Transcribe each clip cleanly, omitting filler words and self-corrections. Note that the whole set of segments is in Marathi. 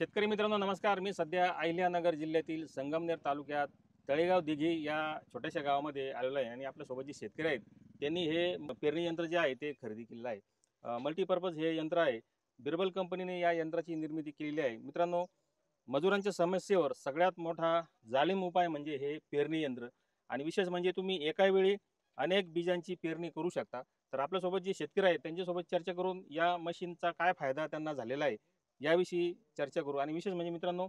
शेतकरी मित्रांनो नमस्कार. मी सध्या अहिल्यानगर जिल्ह्यातील संगमनेर तालुक्यात तळेगाव दिघी या छोट्याशा गावामध्ये आलेलो आहे आणि आपल्यासोबत जे शेतकरी आहेत त्यांनी हे पेरणी यंत्र जे आहे ते खरेदी केलेलं आहे. मल्टीपर्पज हे यंत्र आहे. बिरबल कंपनीने या यंत्राची निर्मिती केलेली आहे. मित्रांनो, मजुरांच्या समस्येवर सगळ्यात मोठा जालीम उपाय म्हणजे हे पेरणी यंत्र आणि विशेष म्हणजे तुम्ही एका वेळी अनेक बीजांची पेरणी करू शकता. तर आपल्यासोबत जे शेतकरी आहेत त्यांच्यासोबत चर्चा करून या मशीनचा काय फायदा त्यांना झालेला आहे याविषयी चर्चा करू. आणि विशेष म्हणजे मित्रांनो,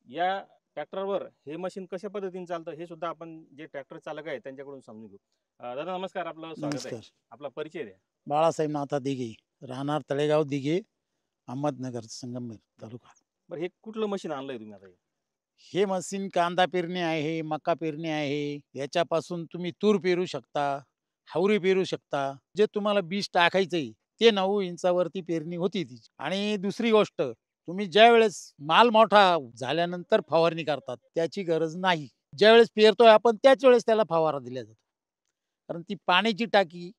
या ट्रॅक्टरवर हे मशीन कशा पद्धतीने चालतं हे सुद्धा आपण जे ट्रॅक्टर चालक आहे त्यांच्याकडून समजून घेऊ. दादा नमस्कार, आपलं स्वागत आहे. नमस्कार. आपला परिचय द्या. बाळासाहेब नाथा दिघे, राहणार तळेगाव दिघे, अहमदनगर, संगमनेर तालुका. बरं, हे कुठलं मशीन आणलंय तुम्ही आता? हे मशीन कांदा पेरणी आहे, मका पेरणी आहे. याच्यापासून तुम्ही तूर पेरू शकता, हवरी पेरू शकता. जे तुम्हाला बीज टाकायचंय ते 9 इंचावरती पेरणी होती ती. आणि दुसरी गोष्ट, तुम्ही ज्यावेळेस माल मोठा झाल्यानंतर फवारणी करतात त्याची गरज नाही. ज्यावेळेस पेरतोय आपण त्याच वेळेस त्याला फवारा दिला जातो. कारण ती पाण्याची टाकी,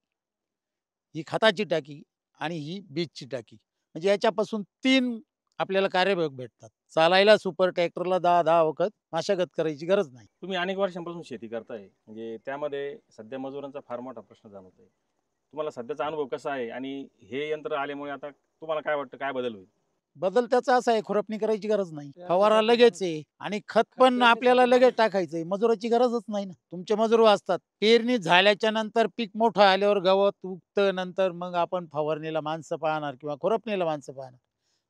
ही खताची टाकी आणि ही बीजची टाकी, म्हणजे याच्यापासून 3 आपल्याला कार्यप्रयोग भेटतात. चालायला सुपर ट्रॅक्टरला 10-10 वखत मशागत करायची गरज नाही. तुम्ही अनेक वर्षांपासून शेती करताय, म्हणजे त्यामध्ये सध्या मजुरांचा फार मोठा प्रश्न जाणवतोय. तुम्हाला सध्याचा अनुभव कसा आहे आणि हे यंत्र आल्यामुळे आता तुम्हाला काय वाटतं, काय बदल होईल? बदल त्याचा असा आहे, खुरपणी करायची गरज नाही. फवारा लगेच आहे आणि खत पण आपल्याला लगेच टाकायचंय. मजुराची गरजच नाही ना. तुमचे मजूर असतात. पेरणी झाल्याच्या नंतर पीक मोठं आल्यावर गवत उगतं, नंतर मग आपण फवारणीला माणसं पाहणार किंवा खुरपणीला माणसं पाहणार.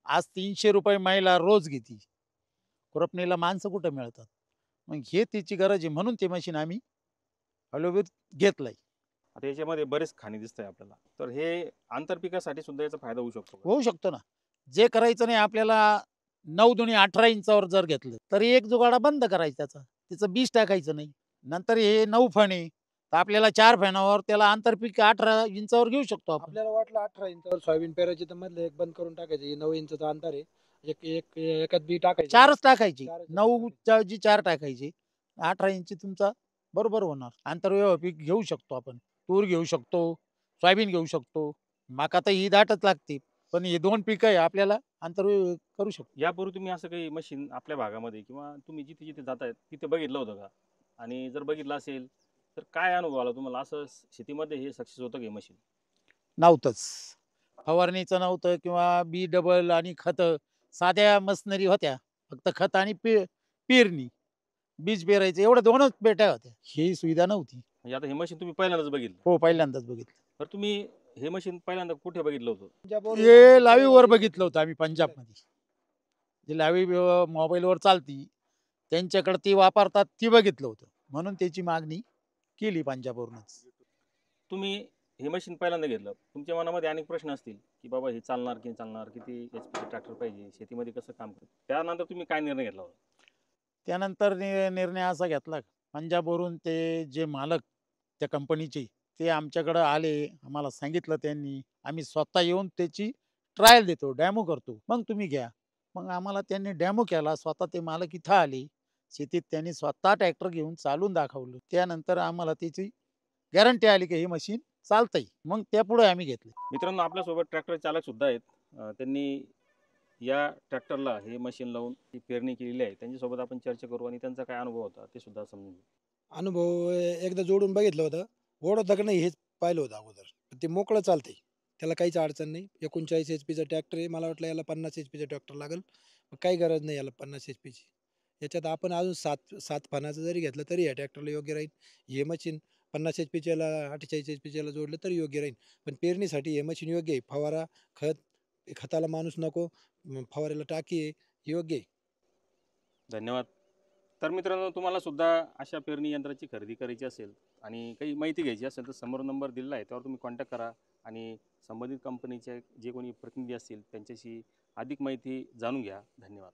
आज ₹300 महिला रोज घेती. खुरपणीला माणसं कुठे मिळतात? मग हे त्याची गरज आहे म्हणून ते मशीन आम्ही अलोबेत घेतलंय. आता याच्यामध्ये बरेच खाणी दिसत आहे आपल्याला, तर हे आंतरपिकासाठी सुद्धा याचा फायदा होऊ शकतो का? होऊ शकतो ना. जे करायचं नाही आपल्याला, 9 दुनी 18 इंचावर जर घेतलं, तर एक जुगाडा बंद करायचा त्याचा. त्याचं बीज टाकायचं नाही. नंतर हे 9 फणे, तर आपल्याला 4 फण्यावर त्याला आंतरपीक 18 इंचावर घेऊ शकतो आपण. आपल्याला वाटलं 18 इंचावर सोयाबीन पेरायची तर मधलं एक बंद करून टाकायचं. हे 9 इंचचं अंतर आहे. एक एक एकात बी टाकायचं. 4च टाकायची. 4च 9 टाकायचे. च्या ऐवजी 4 टाकायची. 18 इंची तुमचा बरोबर होणार. आंतरव्यवहार पीक घेऊ शकतो आपण. तूर घेऊ शकतो, सोयाबीन घेऊ शकतो. मका तर ही दाटच लागते. पण हे 2 पिकं आहे आपल्याला आंतरव्यवहार करू शकतो. यापूर्वी तुम्ही असं काही मशीन आपल्या भागामध्ये किंवा तुम्ही जिथे जिथे जाताय तिथे बघितलं होतं का? आणि जर बघितलं असेल तर काय अनुभव आला तुम्हाला? असं शेतीमध्ये हे सक्सेस होतं का मशीन? नव्हतंच. फवारणीचं नव्हतं किंवा बी डबल आणि खतं साध्या मशिनरी होत्या. फक्त खत आणि पेरणी, बीज पेरायचं एवढ्या 2च पेट्या होत्या. ही सुविधा नव्हती. म्हणजे आता हे मशीन तुम्ही पहिल्यांदाच बघितलं. हो, पहिल्यांदाच बघितलं. तर तुम्ही हे मशीन पहिल्यांदा कुठे बघितलं होतं? पंजाबवर हे लाईव्हवर बघितलं होतं आम्ही पंजाबमध्ये. जी लाईव्ह मोबाईलवर चालती, त्यांच्याकडे ती वापरतात ती बघितलं होतं. म्हणून त्याची मागणी केली पंजाबवरूनच. तुम्ही हे मशीन पहिल्यांदा घेतलं, तुमच्या मनामध्ये अनेक प्रश्न असतील की बाबा हे चालणार की नाही चालणार, किती HP ट्रॅक्टर पाहिजे, शेतीमध्ये कसं काम करतं. त्यानंतर तुम्ही काय निर्णय घेतला होता? त्यानंतर निर्णय असा घेतला, पंजाबवरून ते जे मालक त्या कंपनीचे ते आमच्याकडं आले. आम्हाला सांगितलं त्यांनी. आम्ही स्वतः येऊन त्याची ट्रायल देतो, डेमो करतो. मग तुम्ही घ्या. मग आम्हाला त्यांनी डेमो केला. स्वतः ते मालक इथं आले. शेतीत त्यांनी स्वतः ट्रॅक्टर घेऊन चालवून दाखवलं. त्यानंतर आम्हाला त्याची गॅरंटी आली की हे मशीन चालतंय. मग त्यापुढे आम्ही घेतलं. मित्रांनो, आपल्यासोबत ट्रॅक्टर चालक सुद्धा आहेत. त्यांनी या ट्रॅक्टरला हे मशीन लावून ती पेरणी केलेली आहे. त्यांच्यासोबत आपण चर्चा करू आणि त्यांचा काय अनुभव होता ते सुद्धा समजून घेऊ. अनुभव एकदा जोडून बघितलं होतं. ओढवतं का नाही हेच पाहिलं होतं अगोदर. ते मोकळं चालतंय. त्याला काहीच अडचण नाही. 39 एचपीचं ट्रॅक्टर आहे. मला वाटलं याला 50 एचपीचं ट्रॅक्टर लागेल. पण काही गरज नाही याला 50 एचपीची. याच्यात आपण अजून 7 फणाचं जरी घेतलं तरी या ट्रॅक्टरला योग्य राहील. हे मशीन 50 एचपीच्याला 48 एचपीच्याला जोडलं तरी योग्य राहील. पण पेरणीसाठी हे मशीन योग्य आहे. फवारा, खताला माणूस नको, फवाऱ्याला टाकी आहे, योग्य आहे. धन्यवाद. तर मित्रांनो, तुम्हाला सुद्धा अशा पेरणी यंत्राची खरेदी करायची असेल आणि काही माहिती घ्यायची असेल तर समोर नंबर दिलेला आहे, त्यावर तुम्ही कॉन्टॅक्ट करा आणि संबंधित कंपनीचे जे कोणी प्रतिनिधी असतील त्यांच्याशी अधिक माहिती जाणून घ्या. धन्यवाद.